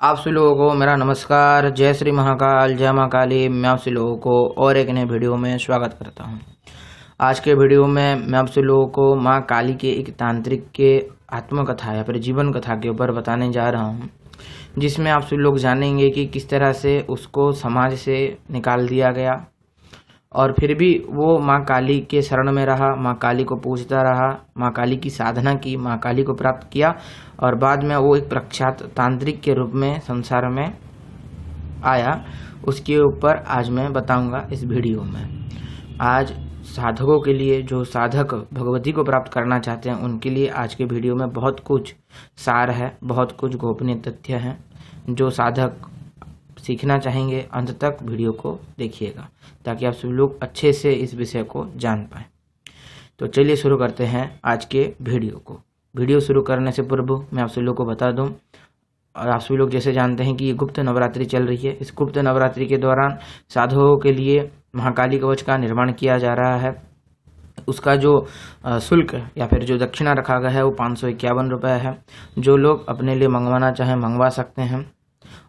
आप सभी लोगों को मेरा नमस्कार। जय श्री महाकाल, जय माँ काली। मैं आप सभी लोगों को और एक नए वीडियो में स्वागत करता हूँ। आज के वीडियो में मैं आप सभी लोगों को माँ काली के एक तांत्रिक के आत्मकथा या फिर जीवन कथा के ऊपर बताने जा रहा हूँ, जिसमें आप सभी लोग जानेंगे कि किस तरह से उसको समाज से निकाल दिया गया और फिर भी वो माँ काली के शरण में रहा, माँ काली को पूजता रहा, माँ काली की साधना की, माँ काली को प्राप्त किया और बाद में वो एक प्रख्यात तांत्रिक के रूप में संसार में आया। उसके ऊपर आज मैं बताऊंगा इस वीडियो में। आज साधकों के लिए, जो साधक भगवती को प्राप्त करना चाहते हैं, उनके लिए आज के वीडियो में बहुत कुछ सार है, बहुत कुछ गोपनीय तथ्य हैं जो साधक सीखना चाहेंगे। अंत तक वीडियो को देखिएगा ताकि आप सभी लोग अच्छे से इस विषय को जान पाएं। तो चलिए शुरू करते हैं आज के वीडियो को। वीडियो शुरू करने से पूर्व मैं आप सभी लोग को बता दूं, और आप सभी लोग जैसे जानते हैं कि ये गुप्त नवरात्रि चल रही है। इस गुप्त नवरात्रि के दौरान साधुओं के लिए महाकाली कवच का निर्माण किया जा रहा है। उसका जो शुल्क या फिर जो दक्षिणा रखा गया है वो 551 रुपये है। जो लोग अपने लिए मंगवाना चाहें मंगवा सकते हैं।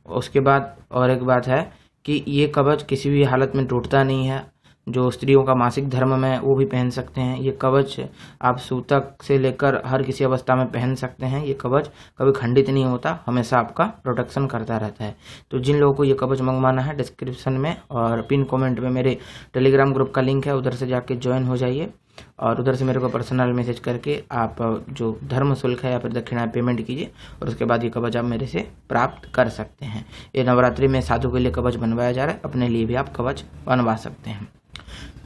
उसके बाद और एक बात है कि ये कवच किसी भी हालत में टूटता नहीं है। जो स्त्रियों का मासिक धर्म में वो भी पहन सकते हैं। ये कवच आप सूतक से लेकर हर किसी अवस्था में पहन सकते हैं। ये कवच कभी खंडित नहीं होता, हमेशा आपका प्रोटेक्शन करता रहता है। तो जिन लोगों को ये कवच मंगवाना है, डिस्क्रिप्शन में और पिन कमेंट में मेरे टेलीग्राम ग्रुप का लिंक है, उधर से जाके ज्वाइन हो जाइए और उधर से मेरे को पर्सनल मैसेज करके आप जो धर्म शुल्क है या फिर दक्षिणा पेमेंट कीजिए और उसके बाद ये कवच आप मेरे से प्राप्त कर सकते हैं। ये नवरात्रि में साधु के लिए कवच बनवाया जा रहा है, अपने लिए भी आप कवच बनवा सकते हैं।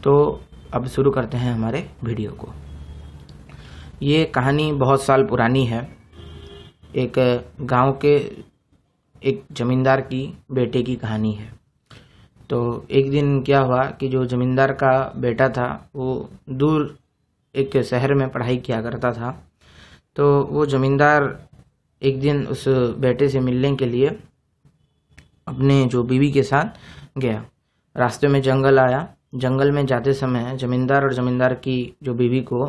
तो अब शुरू करते हैं हमारे वीडियो को। ये कहानी बहुत साल पुरानी है। एक गांव के एक जमींदार की बेटे की कहानी है। तो एक दिन क्या हुआ कि जो जमींदार का बेटा था वो दूर एक शहर में पढ़ाई किया करता था। तो वो जमींदार एक दिन उस बेटे से मिलने के लिए अपने जो बीवी के साथ गया। रास्ते में जंगल आया। जंगल में जाते समय जमींदार और जमींदार की जो बीवी को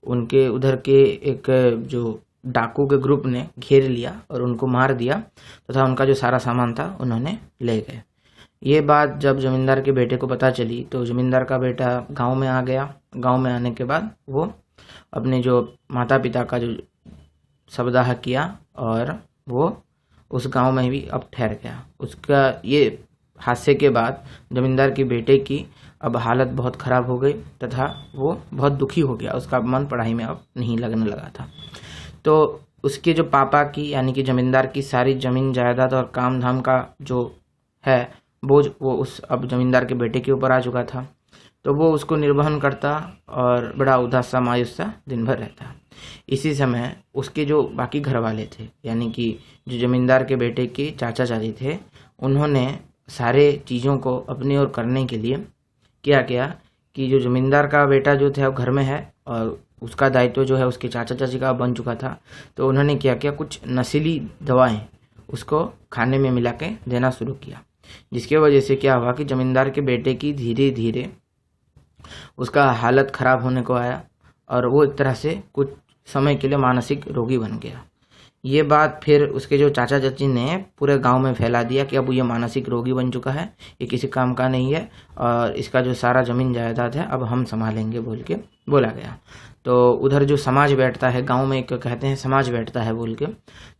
उनके उधर के एक जो डाकू के ग्रुप ने घेर लिया और उनको मार दिया तथा उनका जो सारा सामान था उन्होंने ले गए। ये बात जब जमींदार के बेटे को पता चली तो जमींदार का बेटा गांव में आ गया। गांव में आने के बाद वो अपने जो माता पिता का जो शवदाह किया और वो उस गांव में भी अब ठहर गया। उसका ये हादसे के बाद जमींदार के बेटे की अब हालत बहुत ख़राब हो गई तथा वो बहुत दुखी हो गया। उसका मन पढ़ाई में अब नहीं लगने लगा था। तो उसके जो पापा की यानी कि जमींदार की सारी जमीन जायदाद और काम धाम का जो है बोझ वो उस अब जमींदार के बेटे के ऊपर आ चुका था। तो वो उसको निर्वहन करता और बड़ा उदास सा मायूस सा दिन भर रहता। इसी समय उसके जो बाकी घर वाले थे यानी कि जो जमींदार के बेटे के चाचा चाची थे, उन्होंने सारे चीज़ों को अपनी ओर करने के लिए क्या किया कि जो जमींदार का बेटा जो था वो घर में है और उसका दायित्व जो है उसके चाचा चाची का बन चुका था। तो उन्होंने क्या किया, कुछ नशीली दवाएं उसको खाने में मिला के देना शुरू किया, जिसकी वजह से क्या हुआ कि जमींदार के बेटे की धीरे धीरे उसका हालत ख़राब होने को आया और वो एक तरह से कुछ समय के लिए मानसिक रोगी बन गया। ये बात फिर उसके जो चाचा चाची ने पूरे गांव में फैला दिया कि अब ये मानसिक रोगी बन चुका है, ये किसी काम का नहीं है और इसका जो सारा ज़मीन जायदाद है अब हम संभालेंगे बोल के बोला गया। तो उधर जो समाज बैठता है गांव में, एक कहते हैं समाज बैठता है बोल के,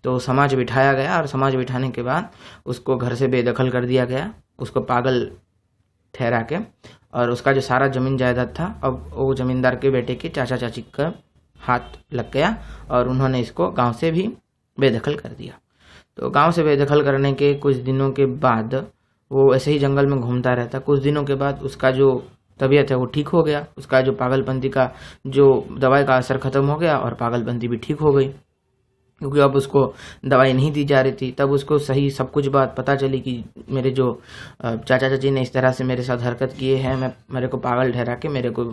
तो समाज बिठाया गया और समाज बिठाने के बाद उसको घर से बेदखल कर दिया गया, उसको पागल ठहरा के, और उसका जो सारा ज़मीन जायदाद था अब वो ज़मींदार के बेटे के चाचा चाची का हाथ लग गया और उन्होंने इसको गाँव से भी बेदखल कर दिया। तो गांव से बेदखल करने के कुछ दिनों के बाद वो ऐसे ही जंगल में घूमता रहता। कुछ दिनों के बाद उसका जो तबीयत है वो ठीक हो गया। उसका जो पागलपंती का जो दवाई का असर खत्म हो गया और पागलपंती भी ठीक हो गई, क्योंकि अब उसको दवाई नहीं दी जा रही थी। तब उसको सही सब कुछ बात पता चली कि मेरे जो चाचा चाची ने इस तरह से मेरे साथ हरकत किए हैं, मेरे को पागल ठहरा के मेरे को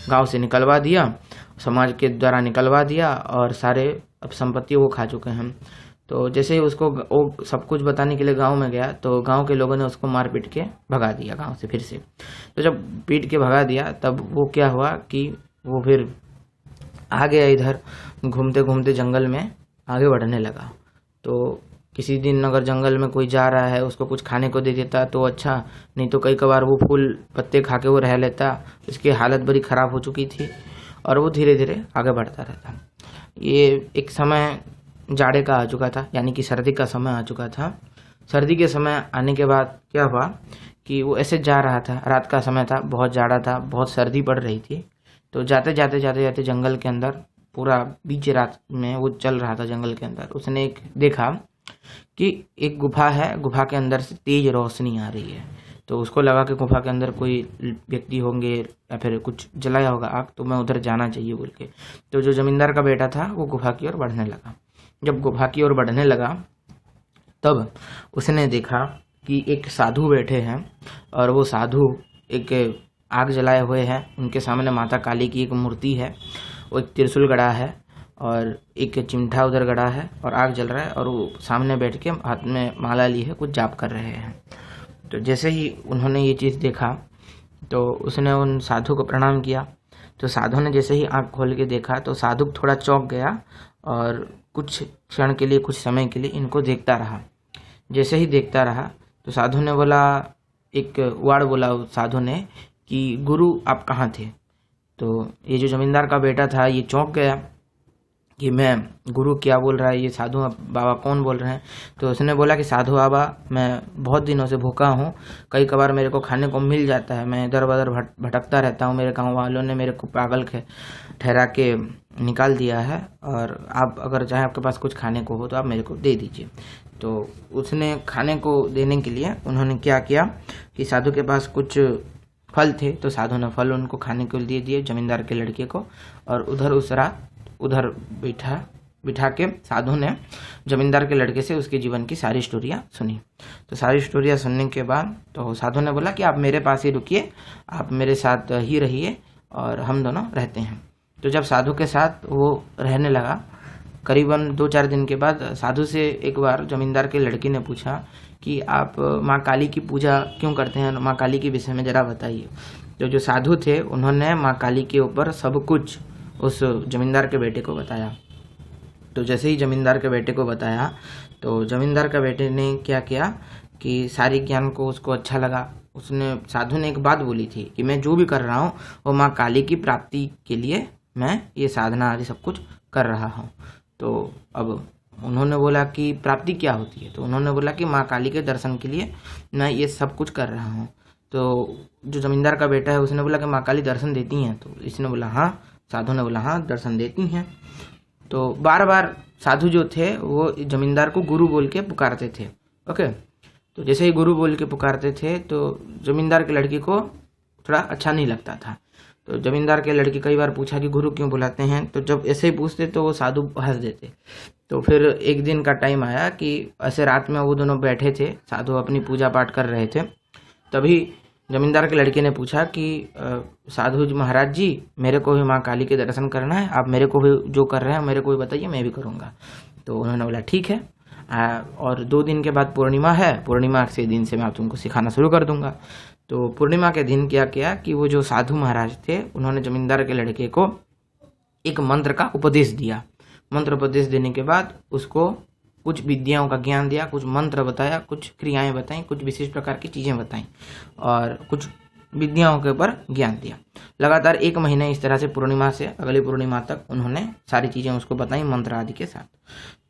गांव से निकलवा दिया, समाज के द्वारा निकलवा दिया और सारे अब संपत्ति वो खा चुके हैं। तो जैसे ही उसको वो सब कुछ बताने के लिए गांव में गया तो गांव के लोगों ने उसको मार पीट के भगा दिया गांव से फिर से। तो जब पीट के भगा दिया तब वो क्या हुआ कि वो फिर आ गया इधर, घूमते घूमते जंगल में आगे बढ़ने लगा। तो किसी दिन अगर जंगल में कोई जा रहा है उसको कुछ खाने को दे देता तो अच्छा, नहीं तो कई कबार वो फूल पत्ते खा के वो रह लेता। उसकी हालत बड़ी ख़राब हो चुकी थी और वो धीरे धीरे आगे बढ़ता रहता। ये एक समय जाड़े का आ चुका था, यानी कि सर्दी का समय आ चुका था। सर्दी के समय आने के बाद क्या हुआ कि वो ऐसे जा रहा था, रात का समय था, बहुत जाड़ा था, बहुत सर्दी पड़ रही थी। तो जाते जाते जाते जाते जंगल के अंदर, पूरा बीच रात में वो चल रहा था जंगल के अंदर, उसने एक देखा कि एक गुफा है, गुफा के अंदर से तेज रोशनी आ रही है। तो उसको लगा कि गुफा के अंदर कोई व्यक्ति होंगे या फिर कुछ जलाया होगा आग, तो मैं उधर जाना चाहिए बोल के। तो जो जमींदार का बेटा था वो गुफा की ओर बढ़ने लगा। जब गुफा की ओर बढ़ने लगा तब उसने देखा कि एक साधु बैठे हैं और वो साधु एक आग जलाए हुए हैं। उनके सामने माता काली की एक मूर्ति है, वो एक त्रिशूल गड़ा है और एक चिमटा उधर गड़ा है और आग जल रहा है और वो सामने बैठ के हाथ में माला ली है, कुछ जाप कर रहे हैं। तो जैसे ही उन्होंने ये चीज़ देखा तो उसने उन साधु को प्रणाम किया। तो साधु ने जैसे ही आँख खोल के देखा तो साधु थोड़ा चौंक गया और कुछ क्षण के लिए, कुछ समय के लिए इनको देखता रहा। जैसे ही देखता रहा तो साधु ने बोला, एक वर्ड बोला साधु ने कि गुरु आप कहाँ थे। तो ये जो जमींदार का बेटा था ये चौंक गया कि मैं गुरु क्या बोल रहा है, ये साधु बाबा कौन बोल रहे हैं। तो उसने बोला कि साधु बाबा मैं बहुत दिनों से भूखा हूँ, कई कबार मेरे को खाने को मिल जाता है, मैं इधर उधर भटकता रहता हूँ, मेरे गाँव वालों ने मेरे को पागल ठहरा के निकाल दिया है और आप अगर चाहे आपके पास कुछ खाने को हो तो आप मेरे को दे दीजिए। तो उसने खाने को देने के लिए उन्होंने क्या किया कि साधु के पास कुछ फल थे, तो साधु ने फल उनको खाने को दे दिए जमींदार के लड़के को। और उधर उस रात उधर बिठा के साधु ने जमींदार के लड़के से उसके जीवन की सारी स्टोरियाँ सुनी। तो सारी स्टोरियाँ सुनने के बाद तो साधु ने बोला कि आप मेरे पास ही रुकिए, आप मेरे साथ ही रहिए और हम दोनों रहते हैं। तो जब साधु के साथ वो रहने लगा, करीबन 2-4 दिन के बाद साधु से एक बार जमींदार के लड़के ने पूछा कि आप माँ काली की पूजा क्यों करते हैं, माँ काली के विषय में ज़रा बताइए। तो जो साधु थे उन्होंने माँ काली के ऊपर सब कुछ उस जमींदार के बेटे को बताया। तो जैसे ही जमींदार के बेटे को बताया तो जमींदार के बेटे ने क्या किया कि सारी ज्ञान को उसको अच्छा लगा। उसने साधु ने एक बात बोली थी कि मैं जो भी कर रहा हूँ वो माँ काली की प्राप्ति के लिए मैं ये साधना आदि सब कुछ कर रहा हूँ। तो अब उन्होंने बोला कि प्राप्ति क्या होती है, तो उन्होंने बोला कि माँ काली के दर्शन के लिए मैं ये सब कुछ कर रहा हूँ। तो जो जमींदार का बेटा है उसने बोला कि माँ काली दर्शन देती हैं, तो इसने बोला हाँ, साधु ने बोला हाँ दर्शन देती हैं। तो बार बार साधु जो थे वो जमींदार को गुरु बोल के पुकारते थे। ओके, तो जैसे ही गुरु बोल के पुकारते थे तो जमींदार के लड़के को थोड़ा अच्छा नहीं लगता था। तो जमींदार के लड़के कई बार पूछा कि गुरु क्यों बुलाते हैं, तो जब ऐसे ही पूछते तो वो साधु हंस देते। तो फिर एक दिन का टाइम आया कि ऐसे रात में वो दोनों बैठे थे, साधु अपनी पूजा पाठ कर रहे थे। तभी जमींदार के लड़के ने पूछा कि साधु जी महाराज जी, मेरे को भी माँ काली के दर्शन करना है, आप मेरे को भी जो कर रहे हैं मेरे को भी बताइए, मैं भी करूँगा। तो उन्होंने बोला ठीक है, और 2 दिन के बाद पूर्णिमा है, पूर्णिमा से दिन से मैं तुमको सिखाना शुरू कर दूंगा। तो पूर्णिमा के दिन क्या किया कि वो जो साधु महाराज थे उन्होंने जमींदार के लड़के को एक मंत्र का उपदेश दिया। मंत्र उपदेश देने के बाद उसको कुछ विद्याओं का ज्ञान दिया, कुछ मंत्र बताया, कुछ क्रियाएं बताई, कुछ विशेष प्रकार की चीज़ें बताई और कुछ विद्याओं के ऊपर ज्ञान दिया। लगातार 1 महीने इस तरह से पूर्णिमा से अगली पूर्णिमा तक उन्होंने सारी चीज़ें उसको बताई मंत्र आदि के साथ।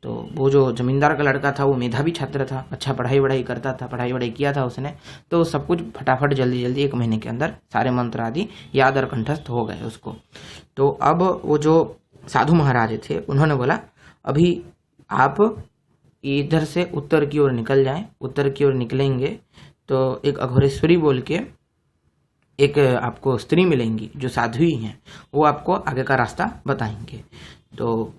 तो वो जो जमींदार का लड़का था वो मेधावी छात्र था, अच्छा पढ़ाई करता था, पढ़ाई किया था उसने, तो सब कुछ फटाफट जल्दी 1 महीने के अंदर सारे मंत्र आदि याद और कंठस्थ हो गए उसको। तो अब वो जो साधु महाराज थे उन्होंने बोला अभी आप इधर से उत्तर की ओर निकल जाएं। उत्तर की ओर निकलेंगे तो एक अघोरेश्वरी बोल के एक आपको स्त्री मिलेंगी जो साध्वी हैं, वो आपको आगे का रास्ता बताएंगे। तो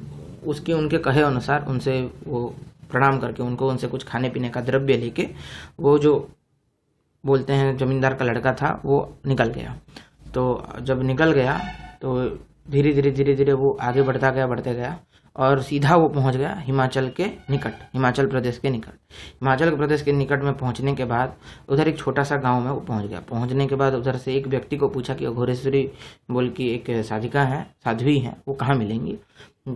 उसके उनके कहे अनुसार उनसे वो प्रणाम करके उनसे कुछ खाने पीने का द्रव्य लेके वो जो बोलते हैं जमींदार का लड़का था वो निकल गया। तो जब निकल गया तो धीरे धीरे वो आगे बढ़ता गया और सीधा वो पहुंच गया हिमाचल प्रदेश के निकट। हिमाचल प्रदेश के निकट में पहुंचने के बाद उधर एक छोटा सा गांव में वो पहुंच गया। पहुंचने के बाद उधर से एक व्यक्ति को पूछा कि अघोरेश्वरी बोल की एक साधिका है, साध्वी हैं, वो कहाँ मिलेंगी।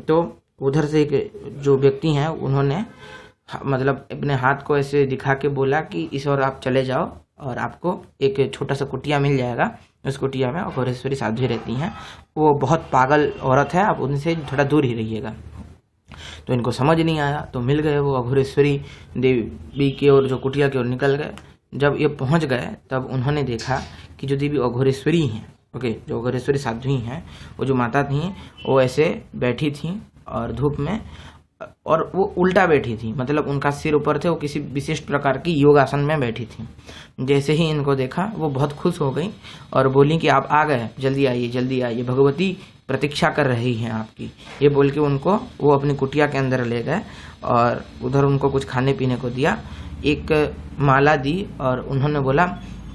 तो उधर से एक जो व्यक्ति हैं उन्होंने मतलब अपने हाथ को ऐसे दिखा के बोला कि इस ओर आप चले जाओ और आपको एक छोटा सा कुटिया मिल जाएगा। उस कुटिया में अघोरेश्वरी साध्वी रहती हैं, वो बहुत पागल औरत है, आप उनसे थोड़ा दूर ही रहिएगा। तो इनको समझ नहीं आया, तो मिल गए वो अघोरेश्वरी देवी की ओर, जो कुटिया की ओर निकल गए। जब ये पहुंच गए तब उन्होंने देखा कि जो देवी अघोरेश्वरी हैं, जो अघोरेश्वरी साध्वी हैं, वो जो माता थी वो ऐसे बैठी थी और धूप में, और वो उल्टा बैठी थी, मतलब उनका सिर ऊपर थे, वो किसी विशिष्ट प्रकार की योगासन में बैठी थी। जैसे ही इनको देखा वो बहुत खुश हो गई और बोली कि आप आ गए, जल्दी आइए जल्दी आइए, भगवती प्रतीक्षा कर रही हैं आपकी। ये बोल के उनको वो अपनी कुटिया के अंदर ले गए और उधर उनको कुछ खाने पीने को दिया, एक माला दी और उन्होंने बोला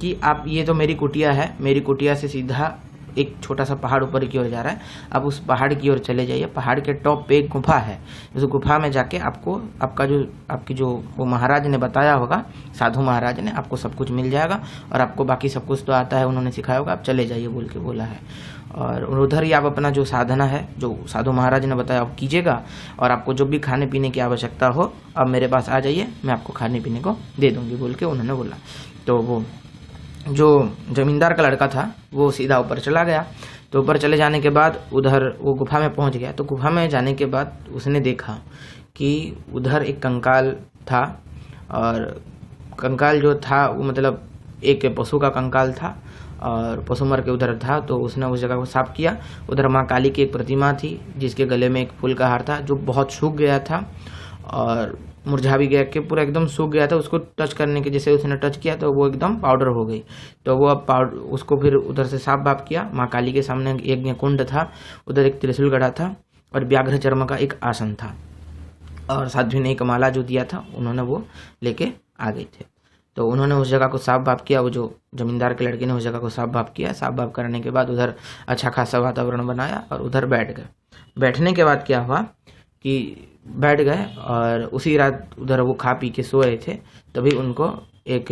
कि आप, ये तो मेरी कुटिया है, मेरी कुटिया से सीधा एक छोटा सा पहाड़ ऊपर की ओर जा रहा है, आप उस पहाड़ की ओर चले जाइए। पहाड़ के टॉप पे एक गुफा है, उस गुफा में जाके आपको आपकी जो वो महाराज ने बताया होगा, साधु महाराज ने, आपको सब कुछ मिल जाएगा और आपको बाकी सब कुछ तो आता है, उन्होंने सिखाया होगा, आप चले जाइए बोल के बोला है। और उधर ही आप अपना जो साधना है, जो साधु महाराज ने बताया, आप कीजिएगा और आपको जो भी खाने पीने की आवश्यकता हो आप मेरे पास आ जाइए, मैं आपको खाने पीने को दे दूंगी बोल के उन्होंने बोला। तो वो जो जमींदार का लड़का था वो सीधा ऊपर चला गया। तो ऊपर चले जाने के बाद उधर वो गुफा में पहुंच गया। तो गुफा में जाने के बाद उसने देखा कि उधर एक कंकाल था, और कंकाल जो था वो मतलब एक पशु का कंकाल था और पशु मर के उधर था। तो उसने उस जगह को साफ किया। उधर माँ काली की एक प्रतिमा थी जिसके गले में एक फूल का हार था जो बहुत सूख गया था और मुरझा भी गया, कि पूरा एकदम सूख गया था। उसको टच करने के, जैसे उसने टच किया तो वो एकदम पाउडर हो गई। तो वो अब पाउडर, उसको फिर उधर से साफ बाफ किया। माँ काली के सामने एक कुंड था, उधर एक त्रिशूल गड़ा था और व्याघ्र चर्म का एक आसन था, और साध्वी ने एक माला जो दिया था उन्होंने वो लेके आ गए थे। तो उन्होंने उस जगह को साफ बाफ किया, वो जो जमींदार के लड़के ने उस जगह को साफ बाफ किया। साफ बाफ करने के बाद उधर अच्छा खासा वातावरण बनाया और उधर बैठ गए। बैठने के बाद क्या हुआ कि बैठ गए और उसी रात उधर वो खा पी के सो रहे थे। तभी उनको एक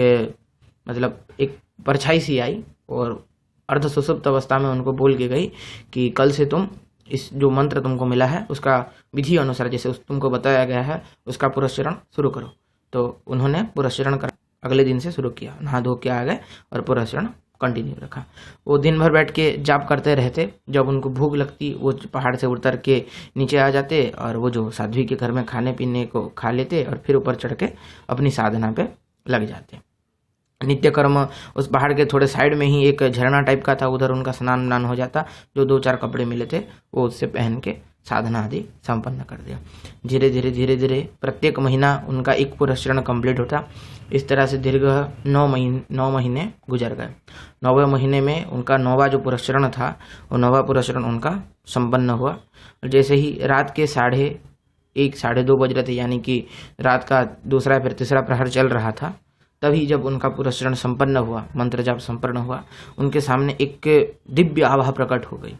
मतलब एक परछाई सी आई और अर्ध सुषुप्त अवस्था में उनको बोल के गई कि कल से तुम इस जो मंत्र तुमको मिला है उसका विधि अनुसार, जैसे तुमको बताया गया है, उसका पुरस्चरण शुरू करो। तो उन्होंने पुरस्चरण कर अगले दिन से शुरू किया, नहा धो के आ गए और पुरस्चरण कंटिन्यू रखा। वो दिन भर बैठ के जाप करते रहते। जब उनको भूख लगती वो पहाड़ से उतर के नीचे आ जाते और वो जो साध्वी के घर में खाने पीने को खा लेते और फिर ऊपर चढ़ के अपनी साधना पे लग जाते। नित्य कर्म उस पहाड़ के थोड़े साइड में ही एक झरना टाइप का था, उधर उनका स्नान वान हो जाता। जो 2-4 कपड़े मिले थे वो उससे पहन के साधना आदि संपन्न कर दिया। धीरे धीरे प्रत्येक महीना उनका एक पुरस्चरण कंप्लीट होता। इस तरह से दीर्घ 9 महीने गुजर गए। 9वें महीने में उनका 9वां जो पुरस्चरण था वो 9वां पुरस्चरण उनका संपन्न हुआ। जैसे ही रात के 1:30 साढ़े 2 बज रहे थे, यानी कि रात का दूसरा फिर तीसरा प्रहर चल रहा था, तभी जब उनका पुरस्चरण संपन्न हुआ, मंत्र जाप संपन्न हुआ, उनके सामने एक दिव्य आभा प्रकट हो गई।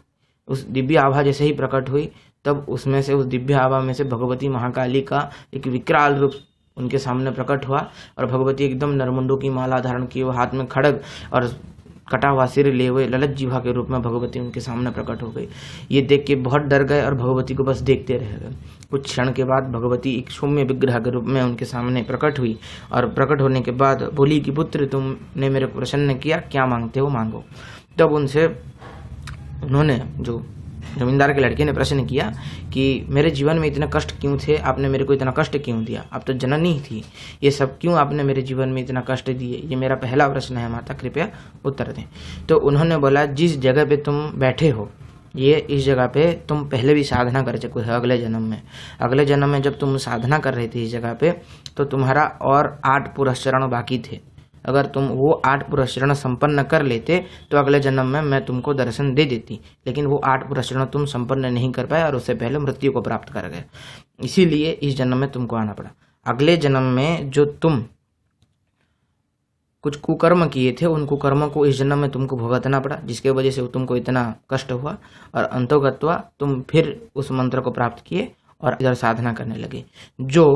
उस दिव्य आभा जैसे ही प्रकट हुई तब उसमें से, उस दिव्य आभा में से भगवती महाकाली का एक विकराल रूप उनके सामने प्रकट हुआ और भगवती एकदम नरमुंडों की माला धारण किए हुए, हाथ में खड्ग और कटा हुआ सिर लिए हुए ललित जिह्वा के रूप में भगवती उनके सामने प्रकट हो गई। ये देख के बहुत डर गए और भगवती को बस देखते रह गए। कुछ क्षण के बाद भगवती एक सौम्य विग्रह के रूप में उनके सामने प्रकट हुई और प्रकट होने के बाद बोली कि पुत्र, तुमने मेरे प्रसन्न किया, क्या मांगते हो मांगो। तब उनसे उन्होंने, जो जमींदार के लड़के ने प्रश्न किया कि मेरे जीवन में इतने कष्ट क्यों थे, आपने मेरे को इतना कष्ट क्यों दिया, आप तो जननी थी, ये सब क्यों आपने मेरे जीवन में इतना कष्ट दिए, ये मेरा पहला प्रश्न है माता, कृपया उत्तर दें। तो उन्होंने बोला, जिस जगह पे तुम बैठे हो ये इस जगह पे तुम पहले भी साधना कर चुके हो अगले जन्म में जब तुम साधना कर रहे थे इस जगह पे, तो तुम्हारा और 8 पुरस्चरण बाकी थे। अगर तुम वो 8 पुरस्चरण संपन्न कर लेते तो अगले जन्म में मैं तुमको दर्शन दे देती, लेकिन वो 8 पुरस्चरण तुम संपन्न नहीं कर पाए और उससे पहले मृत्यु को प्राप्त कर गए, इसीलिए इस जन्म में तुमको आना पड़ा। अगले जन्म में जो तुम कुछ कुकर्म किए थे उन कुकर्मों को इस जन्म में तुमको भुगतना पड़ा, जिसके वजह से तुमको इतना कष्ट हुआ और अंतोगत्वा तुम फिर उस मंत्र को प्राप्त किए और इधर साधना करने लगे। जो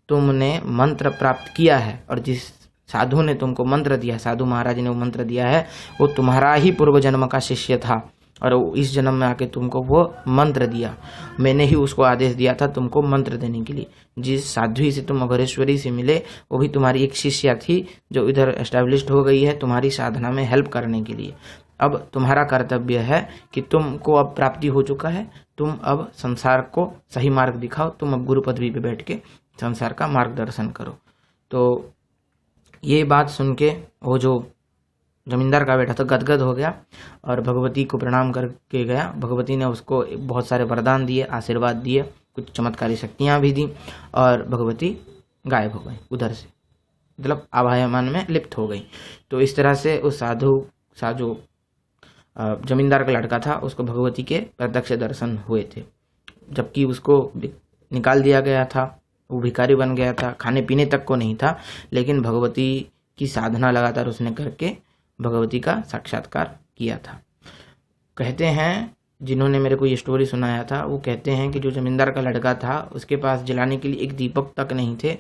तुमने मंत्र प्राप्त किया है और जिस साधु ने तुमको मंत्र दिया, साधु महाराज ने वो मंत्र दिया है, वो तुम्हारा ही पूर्व जन्म का शिष्य था और इस जन्म में आके तुमको वो मंत्र दिया, मैंने ही उसको आदेश दिया था तुमको मंत्र देने के लिए। जिस साध्वी से तुम अघोरेश्वरी से मिले वो भी तुम्हारी एक शिष्या थी जो इधर एस्टेब्लिश्ड हो गई है तुम्हारी साधना में हेल्प करने के लिए। अब तुम्हारा कर्तव्य है कि तुमको अब प्राप्ति हो चुका है, तुम अब संसार को सही मार्ग दिखाओ, तुम अब गुरु पदवी पे बैठ के संसार का मार्गदर्शन करो। तो ये बात सुन के वो जो जमींदार का बेटा था गदगद हो गया और भगवती को प्रणाम करके गया। भगवती ने उसको बहुत सारे वरदान दिए, आशीर्वाद दिए, कुछ चमत्कारी शक्तियाँ भी दी और भगवती गायब हो गई उधर से, मतलब आभायमान में लिप्त हो गई। तो इस तरह से उस साधु जमींदार का लड़का था उसको भगवती के प्रत्यक्ष दर्शन हुए थे, जबकि उसको निकाल दिया गया था, वो भिखारी बन गया था, खाने पीने तक को नहीं था, लेकिन भगवती की साधना लगातार उसने करके भगवती का साक्षात्कार किया था। कहते हैं जिन्होंने मेरे को ये स्टोरी सुनाया था वो कहते हैं कि जो जमींदार का लड़का था उसके पास जलाने के लिए एक दीपक तक नहीं थे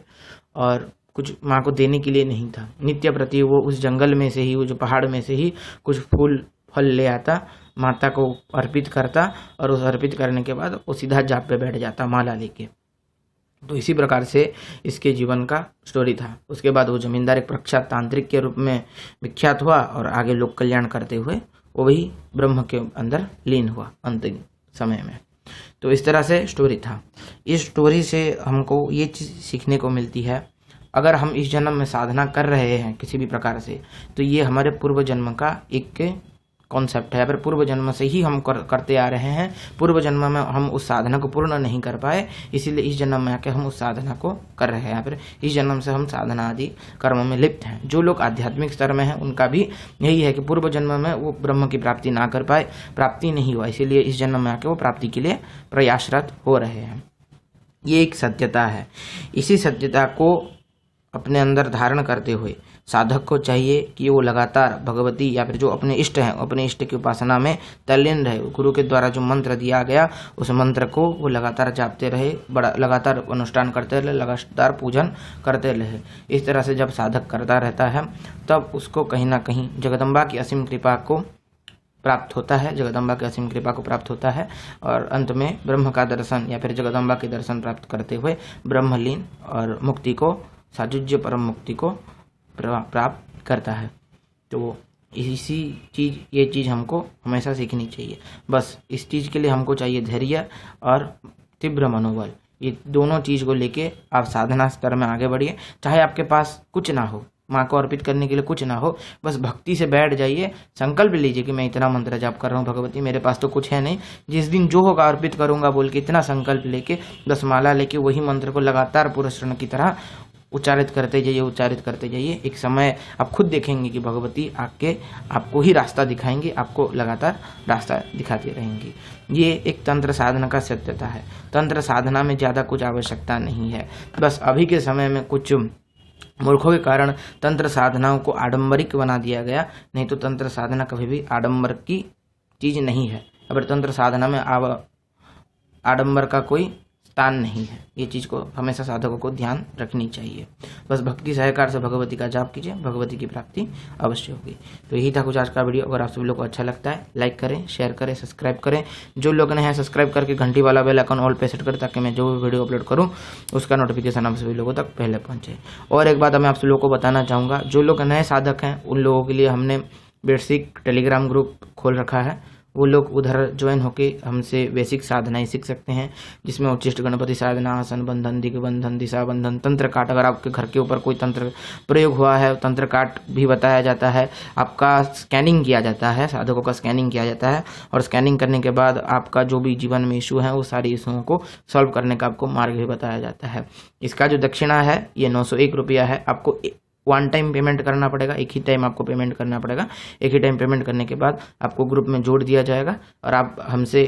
और कुछ माँ को देने के लिए नहीं था। नित्य प्रति वो उस जंगल में से ही, वो जो पहाड़ में से ही कुछ फूल फल ले आता, माता को अर्पित करता और उस अर्पित करने के बाद वो सीधा जाप पे बैठ जाता माला लेके। तो इसी प्रकार से इसके जीवन का स्टोरी था। उसके बाद वो जमींदार एक प्रख्यात तांत्रिक के रूप में विख्यात हुआ और आगे लोक कल्याण करते हुए वो भी ब्रह्म के अंदर लीन हुआ अंतिम समय में। तो इस तरह से स्टोरी था। इस स्टोरी से हमको ये चीज़ सीखने को मिलती है, अगर हम इस जन्म में साधना कर रहे हैं किसी भी प्रकार से तो ये हमारे पूर्व जन्म का एक कॉन्सेप्ट है। पर पूर्व जन्म से ही हम करते आ रहे हैं, पूर्व जन्म में हम उस साधना को पूर्ण नहीं कर पाए, इसीलिए इस जन्म में आके हम उस साधना को कर रहे हैं। फिर इस जन्म से हम साधना आदि कर्मों में लिप्त हैं। जो लोग आध्यात्मिक स्तर में हैं उनका भी यही है कि पूर्व जन्म में वो ब्रह्म की प्राप्ति ना कर पाए, प्राप्ति नहीं हुआ, इसीलिए इस जन्म में आके वो प्राप्ति के लिए प्रयासरत हो रहे हैं। ये एक सत्यता है। इसी सत्यता को अपने अंदर धारण करते हुए साधक को चाहिए कि वो लगातार भगवती या फिर जो अपने इष्ट हैं अपने इष्ट की उपासना में तल्लीन रहे। गुरु के द्वारा जो मंत्र दिया गया उस मंत्र को वो लगातार जापते रहे, बड़ा लगातार अनुष्ठान करते रहे, लगातार पूजन करते रहे। इस तरह से जब साधक करता रहता है तब उसको कहीं ना कहीं जगदम्बा की असीम कृपा को प्राप्त होता है, जगदम्बा की असीम कृपा को प्राप्त होता है और अंत में ब्रह्म का दर्शन या फिर जगदम्बा के दर्शन प्राप्त करते हुए ब्रह्मलीन और मुक्ति को, साजुज्य परम मुक्ति को प्राप्त करता है। तो ये चीज़ हमको हमेशा सीखनी चाहिए। बस इस चीज़ के लिए हमको चाहिए धैर्य और तीव्र मनोबल। ये दोनों चीज़ को लेके आप साधना स्तर में आगे बढ़िए। चाहे आपके पास कुछ ना हो, माँ को अर्पित करने के लिए कुछ ना हो, बस भक्ति से बैठ जाइए, संकल्प लीजिए कि मैं इतना मंत्र जाप कर रहा हूँ भगवती, मेरे पास तो कुछ है नहीं, जिस दिन जो होगा अर्पित करूँगा बोल के इतना संकल्प लेके 10 माला लेके वही मंत्र को लगातार पुरस्रण की तरह उच्चारित करते जाइए। एक समय आप खुद देखेंगे कि भगवती आके आपको ही रास्ता दिखाएंगी, आपको लगातार रास्ता दिखाती रहेंगी। ये एक तंत्र साधना का सत्यता है। तंत्र साधना में ज़्यादा कुछ आवश्यकता नहीं है। बस अभी के समय में कुछ मूर्खों के कारण तंत्र साधनाओं को आडंबरिक बना दिया गया, नहीं तो तंत्र साधना कभी भी आडंबर की चीज़ नहीं है। अगर तंत्र साधना में आडंबर का कोई स्थान नहीं है। ये चीज़ को हमेशा साधकों को ध्यान रखनी चाहिए। बस भक्ति सहकार से भगवती का जाप कीजिए, भगवती की प्राप्ति अवश्य होगी। तो यही था कुछ आज का वीडियो। अगर आप सभी लोग को अच्छा लगता है लाइक करें, शेयर करें, सब्सक्राइब करें। जो लोग नए हैं सब्सक्राइब करके घंटी वाला बेल आइकन ऑल पे सेट करें ताकि मैं जो भी वीडियो अपलोड करूँ उसका नोटिफिकेशन आप सभी लोगों तक पहले पहुँचे। और एक बात मैं आप सभी लोगों को बताना चाहूँगा, जो लोग नए साधक हैं उन लोगों के लिए हमने बेसिक टेलीग्राम ग्रुप खोल रखा है। वो लोग उधर ज्वाइन होके हमसे बेसिक साधनाएं सीख सकते हैं, जिसमें उच्चिष्ट गणपति साधना, आसन बंधन, दिग्बंधन, दिशा बंधन, तंत्र काट, अगर आपके घर के ऊपर कोई तंत्र प्रयोग हुआ है तंत्र काट भी बताया जाता है। आपका स्कैनिंग किया जाता है, साधकों का स्कैनिंग किया जाता है और स्कैनिंग करने के बाद आपका जो भी जीवन में इशू है वो सारी इशुओं को सॉल्व करने का आपको मार्ग भी बताया जाता है। इसका जो दक्षिणा है ये 901 रुपया है। आपको 1 टाइम पेमेंट करना पड़ेगा, एक ही टाइम आपको पेमेंट करना पड़ेगा। एक ही टाइम पेमेंट करने के बाद आपको ग्रुप में जोड़ दिया जाएगा और आप हमसे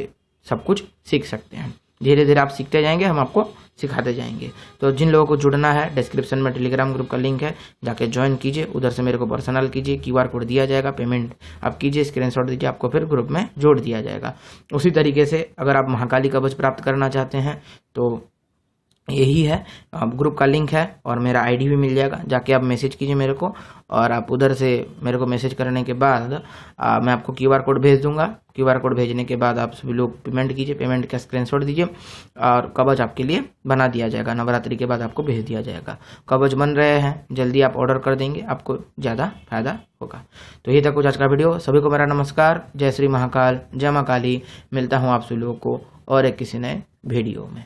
सब कुछ सीख सकते हैं। धीरे धीरे आप सीखते जाएंगे, हम आपको सिखाते जाएंगे। तो जिन लोगों को जुड़ना है डिस्क्रिप्शन में टेलीग्राम ग्रुप का लिंक है, जाके ज्वाइन कीजिए, उधर से मेरे को पर्सनल कीजिए, QR कोड दिया जाएगा, पेमेंट आप कीजिए, स्क्रीनशॉट दीजिए, आपको फिर ग्रुप में जोड़ दिया जाएगा। उसी तरीके से अगर आप महाकाली कवच प्राप्त करना चाहते हैं तो यही है। अब ग्रुप का लिंक है और मेरा आईडी भी मिल जाएगा, जाके आप मैसेज कीजिए मेरे को, और आप उधर से मेरे को मैसेज करने के बाद मैं आपको क्यूआर कोड भेज दूंगा। क्यूआर कोड भेजने के बाद आप सभी लोग पेमेंट कीजिए, पेमेंट का स्क्रीनशॉट दीजिए और कवच आपके लिए बना दिया जाएगा। नवरात्रि के बाद आपको भेज दिया जाएगा। कवच बन रहे हैं, जल्दी आप ऑर्डर कर देंगे, आपको ज़्यादा फायदा होगा। तो यही था कुछ आज का वीडियो। सभी को मेरा नमस्कार। जय श्री महाकाल, जय माँ काली। मिलता हूँ आप सभी लोगों को और एक किसी नए वीडियो में।